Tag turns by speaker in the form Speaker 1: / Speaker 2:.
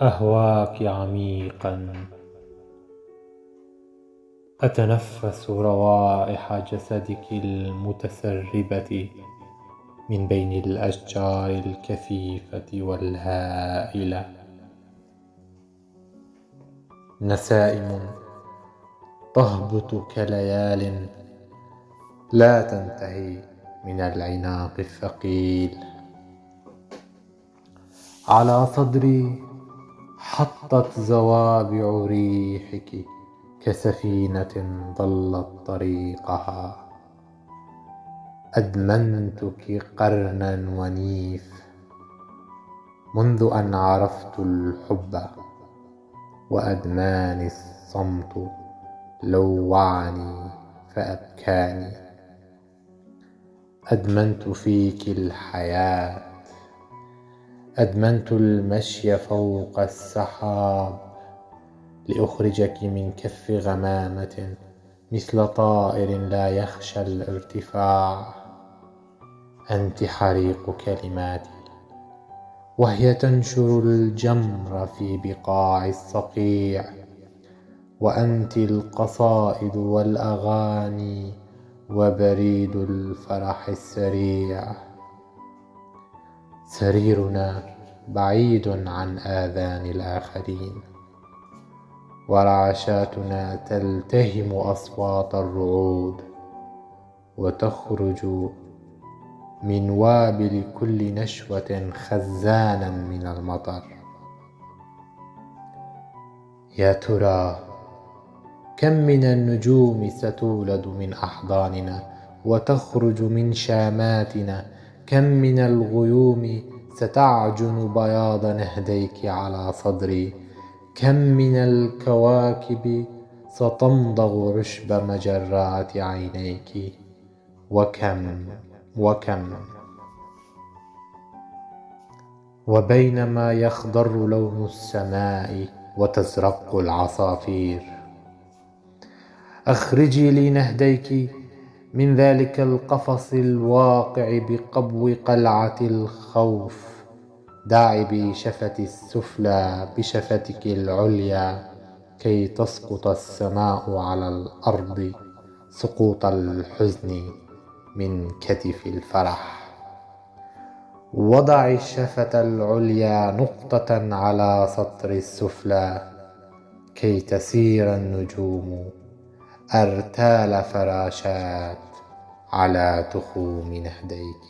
Speaker 1: أهواك عميقا، أتنفس روائح جسدك المتسربة من بين الأشجار الكثيفة والهائلة. نسائم تهبط كليال لا تنتهي من العناق الثقيل. على صدري حطت زوابع ريحك كسفينة ضلت طريقها. أدمنتك قرنا ونيف منذ أن عرفت الحب، وأدماني الصمت لوعني فأبكاني. أدمنت فيك الحياة، أدمنت المشي فوق السحاب لأخرجك من كف غمامة مثل طائر لا يخشى الارتفاع. أنت حريق كلماتي وهي تنشر الجمر في بقاع الصقيع، وأنت القصائد والأغاني وبريد الفرح السريع. سريرنا بعيد عن آذان الآخرين، ورعشاتنا تلتهم أصوات الرعود وتخرج من وابل كل نشوة خزانا من المطر. يا ترى كم من النجوم ستولد من أحضاننا وتخرج من شاماتنا؟ كم من الغيوم ستعجن بياض نهديك على صدري؟ كم من الكواكب ستمضغ عشب مجرات عينيك؟ وكم وبينما يخضر لون السماء وتزرق العصافير، أخرجي لي نهديك من ذلك القفص الواقع بقبو قلعة الخوف. داعبي شفتي السفلى بشفتك العليا كي تسقط السماء على الأرض سقوط الحزن من كتف الفرح. وضعي الشفة العليا نقطة على سطر السفلى كي تسير النجوم أرتال فراشات على تخوم نهديك.